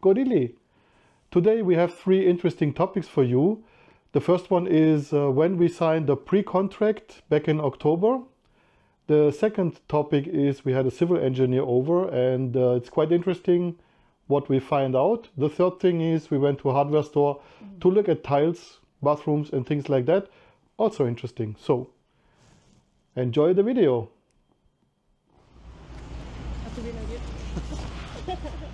Godili. Today we have three interesting topics for you. The first one is when we signed the pre-contract back in October. The second topic is we had a civil engineer over, and it's quite interesting what we find out. The third thing is we went to a hardware store to look at tiles, bathrooms and things like that. Also interesting. So enjoy the video.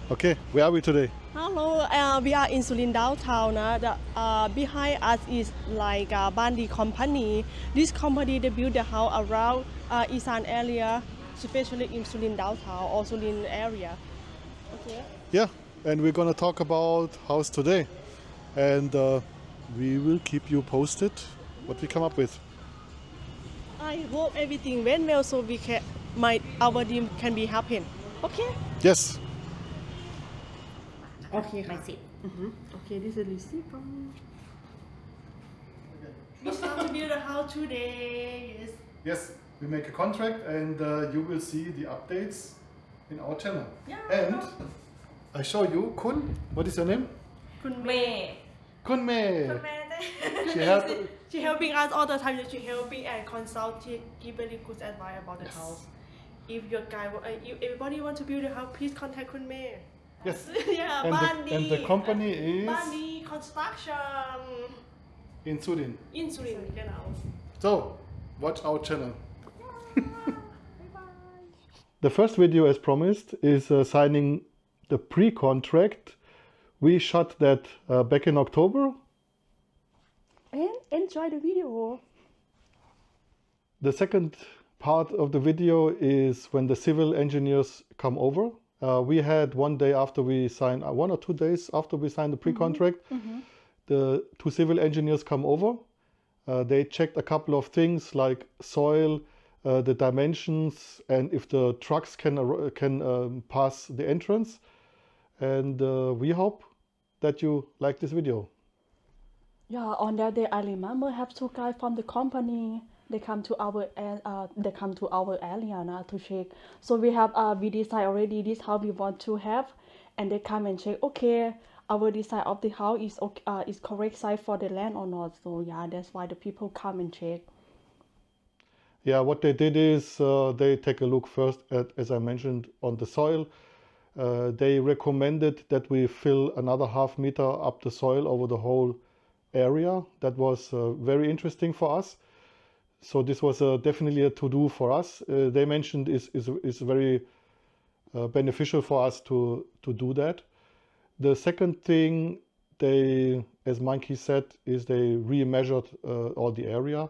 Okay, where are we today? Hello, we are in Sulin downtown. Behind us is like a Bandi company. This company they build the house around Isan area, especially in Sulin downtown or Sulin area. Okay. Yeah, and we're gonna talk about house today, and we will keep you posted what we come up with. I hope everything went well, so we can, our dream can be happen. Okay. Yes. Okay, receipt. Okay, this is receipt from. We start to build a house today. Yes. Yes, we make a contract, and you will see the updates in our channel. Yeah. And I show you Kun. What is your name? Kun May. Kun May. Kun May. She helping us all the time. She helping and consulting, give very good advice about the house. If your guy, if everybody want to build a house, please contact Kun May. Yes. Yeah, and the company is Bandi Construction. in Sulin. In Sulin, genau. So, watch our channel. The first video, as promised, is signing the pre-contract. We shot that back in October. And enjoy the video. The second part of the video is when the civil engineers come over. We had one day after we signed, 1 or 2 days after we signed the pre-contract, the two civil engineers come over. They checked a couple of things like soil, the dimensions, and if the trucks can pass the entrance. And we hope that you like this video. Yeah, on that day I remember have two guys from the company. They come to our area now to check. So we decide already this how we want to have, and they come and check. Okay, our design of the house is correct size for the land or not. So yeah, that's why the people come and check. Yeah, what they did is they take a look first at, as I mentioned, on the soil. They recommended that we fill another ½ meter up the soil over the whole area. That was very interesting for us. So this was definitely a to-do for us. They mentioned is very beneficial for us to do that. The second thing they, as Monkey said, is they re-measured all the area.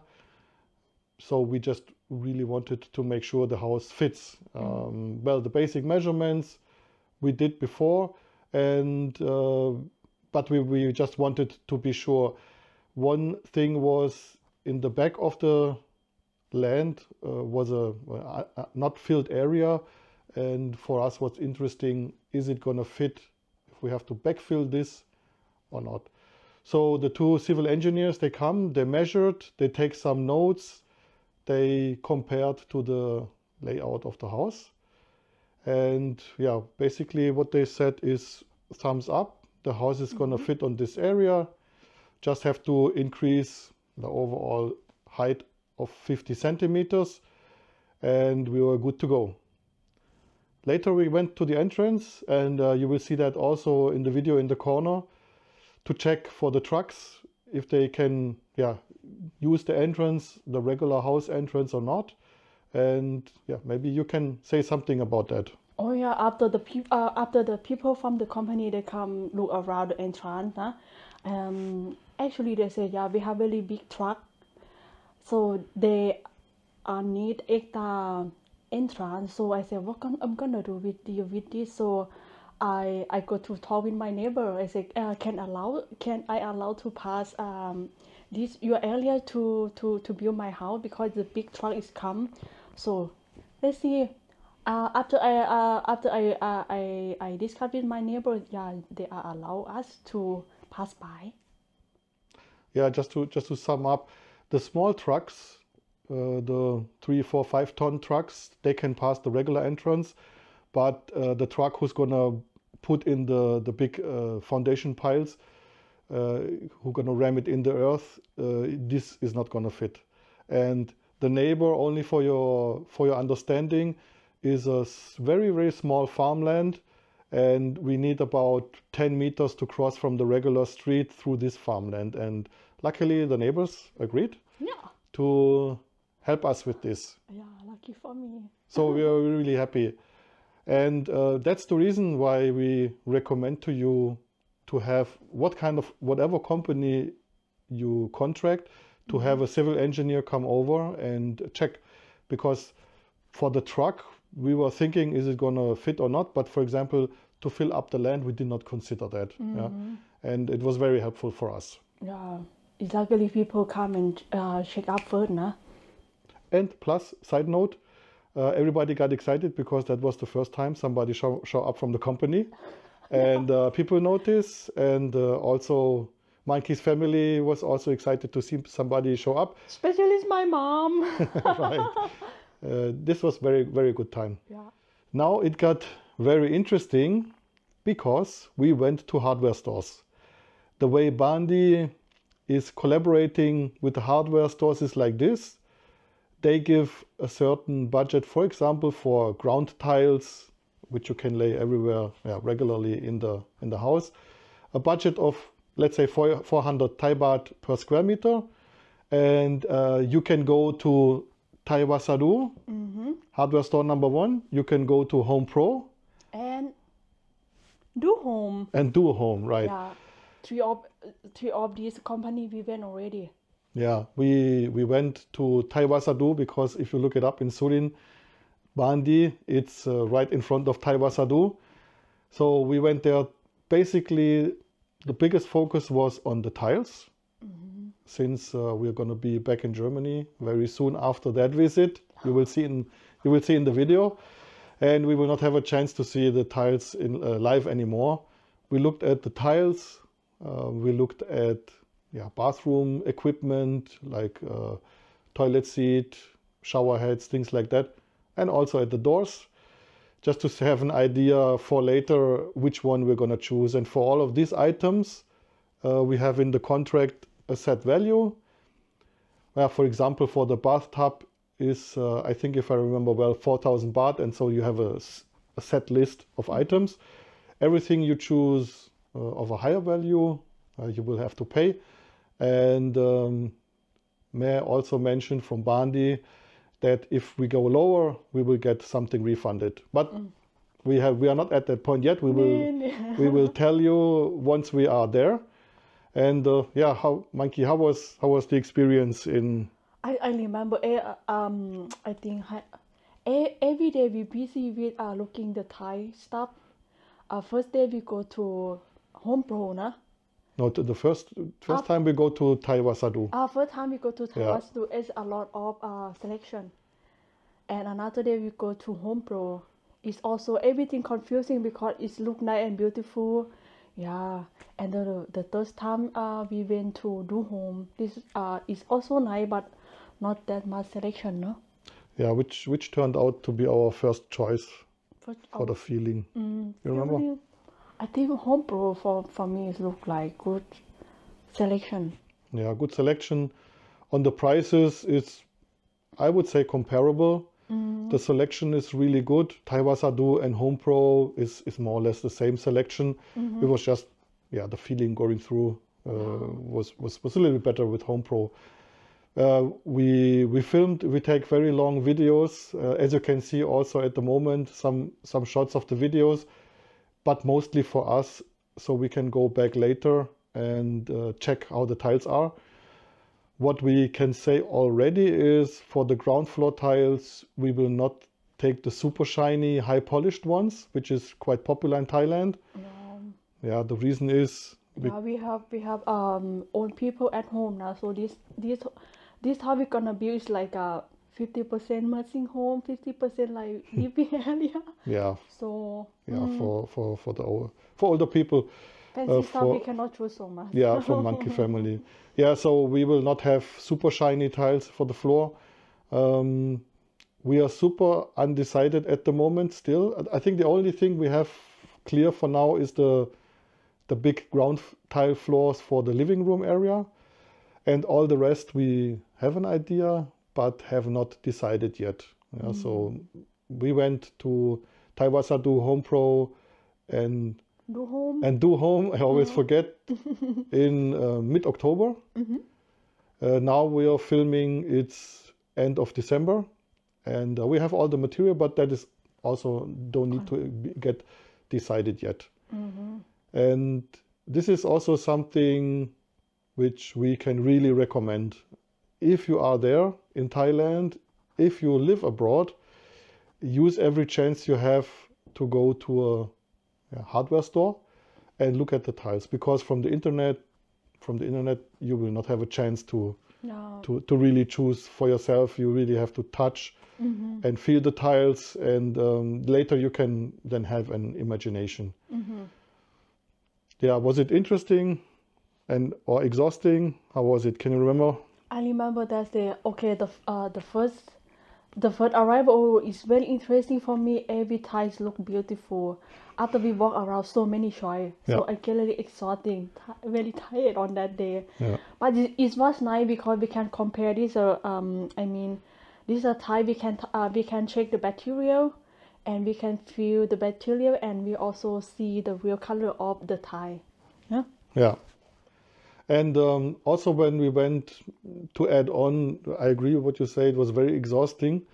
So we just really wanted to make sure the house fits. Well, the basic measurements we did before, and but we just wanted to be sure. One thing was in the back of the land was a not filled area, and for us what's interesting, is it gonna fit if we have to backfill this or not. So the two civil engineers, they come, they measured, they take some notes, they compared to the layout of the house, and yeah, basically what they said is thumbs up, the house is gonna fit on this area, just have to increase the overall height of 50 centimeters, and we were good to go. Later we went to the entrance, and you will see that also in the video in the corner, to check for the trucks if they can use the entrance, the regular house entrance or not. And yeah, maybe you can say something about that. Oh yeah, after the people from the company, they come look around the entrance. Actually they say, yeah, we have really big truck, so they need extra entrance. So I said, what I'm gonna do with this? So I go to talk with my neighbor. I said, can I allow to pass this your area to build my house, because the big truck is come. So let's see. After I discussed with my neighbor, yeah, they allow us to pass by. Yeah, just to sum up, the small trucks, the 3, 4, 5 ton trucks, they can pass the regular entrance, but the truck who's gonna put in the big foundation piles, who gonna ram it in the earth, this is not gonna fit. And the neighbor, only for your understanding, is a very, very small farmland, and we need about 10 meters to cross from the regular street through this farmland. And luckily the neighbors agreed to help us with this. Yeah, lucky for me. So we are really happy. And that's the reason why we recommend to you to have whatever company you contract, to have a civil engineer come over and check. Because for the truck, we were thinking, is it gonna fit or not? But for example, to fill up the land, we did not consider that. Yeah? And it was very helpful for us. Yeah, exactly. People come and check up first, nah? And plus, side note, everybody got excited because that was the first time somebody show up from the company. And people notice, and also Mikey's family was also excited to see somebody show up. Especially my mom. Right. This was very, very good time. Yeah. Now it got very interesting because we went to hardware stores. The way Bandi is collaborating with the hardware stores is like this. They give a certain budget, for example, for ground tiles, which you can lay everywhere regularly in the house. A budget of, let's say, 400 Thai baht per square meter. And you can go to Thai Wasadu, hardware store number 1. You can go to Home Pro. And do home. And do home, right. Yeah. Three of these company we went already. Yeah, we went to Thai Wasadu because if you look it up in Surin, Bandi, it's right in front of Thai Wasadu. So we went there. Basically, the biggest focus was on the tiles, since we're going to be back in Germany very soon after that visit. You will see in the video, and we will not have a chance to see the tiles in live anymore. We looked at the tiles. We looked at bathroom equipment like toilet seat, shower heads, things like that, and also at the doors, just to have an idea for later which one we're going to choose. And for all of these items, we have in the contract a set value. For example, for the bathtub is, I think if I remember well, 4,000 baht, and so you have a set list of items. Everything you choose of a higher value, you will have to pay. And may I also mention from Bandi that if we go lower, we will get something refunded. But we are not at that point yet. We will tell you once we are there. And Monkey, how was the experience in? I remember. I think every day we busy with looking the Thai stuff. First day we go to Home Pro, nah? No, the first time we go to Thai Wasadu. First time we go to Thai Wasadu, it's a lot of selection. And another day we go to Home Pro. It's also everything confusing because it look nice and beautiful. Yeah. And the third time we went to Do Home. This is also nice, but not that much selection, no? Yeah, which turned out to be our first choice for the feeling. You remember? I think Home Pro for me it look like good selection. Yeah, good selection. On the prices, it's, I would say, comparable. The selection is really good. Thai Wasadu and Home Pro is more or less the same selection. It was just, the feeling going through was a little bit better with Home Pro. We take very long videos, as you can see also at the moment, some shots of the videos, but mostly for us, so we can go back later and check how the tiles are. What we can say already is for the ground floor tiles, we will not take the super shiny, high polished ones, which is quite popular in Thailand. Yeah, the reason is we have own people at home now, so this how we're gonna build is like a 50% nursing home, 50% like living area. Yeah. So for older people. Fancy stuff we cannot choose so much. Yeah, for Monkey family. Yeah, so we will not have super shiny tiles for the floor. We are super undecided at the moment still. I think the only thing we have clear for now is the big ground tile floors for the living room area, and all the rest we have an idea but have not decided yet. Yeah, so we went to Taiwasadu Home Pro and Do home. Do Home, I always forget, in mid-October. Now we are filming, it's end of December, and we have all the material, but that is also don't need to get decided yet. And this is also something which we can really recommend. If you are there in Thailand, if you live abroad, use every chance you have to go to a hardware store and look at the tiles, because from the internet you will not have a chance to really choose for yourself. You really have to touch and feel the tiles, and later you can then have an imagination. Yeah, was it interesting or exhausting? How was it? Can you remember? I remember that the first arrival is very interesting for me. Every tiles look beautiful. After we walk around so many choice, so I get really exhausting, very tired on that day. Yeah. But it was nice because we can compare this. This is a tile we can check the material, and we can feel the material, and we also see the real color of the tile. Yeah. Yeah. And also when we went to add on, I agree with what you say, it was very exhausting.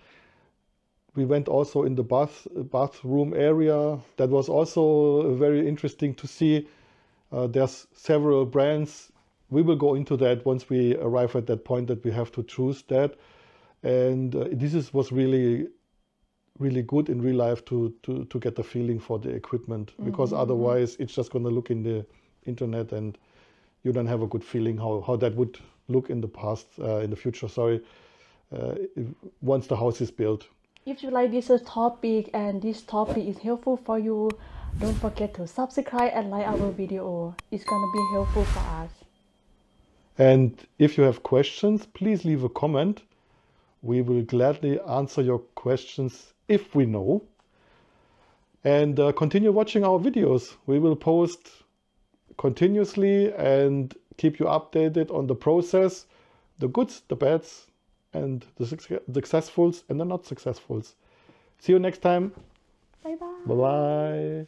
We went also in the bathroom area. That was also very interesting to see. There's several brands. We will go into that once we arrive at that point that we have to choose that. And was really, really good in real life to get the feeling for the equipment, because otherwise it's just going to look in the internet and you don't have a good feeling how that would look in the future, once the house is built. If you like this topic and this topic is helpful for you, don't forget to subscribe and like our video. It's gonna be helpful for us. And if you have questions, please leave a comment. We will gladly answer your questions if we know. And continue watching our videos. We will post continuously and keep you updated on the process, the goods, the bads, and the successfuls and the not successfuls. See you next time. Bye bye. Bye bye.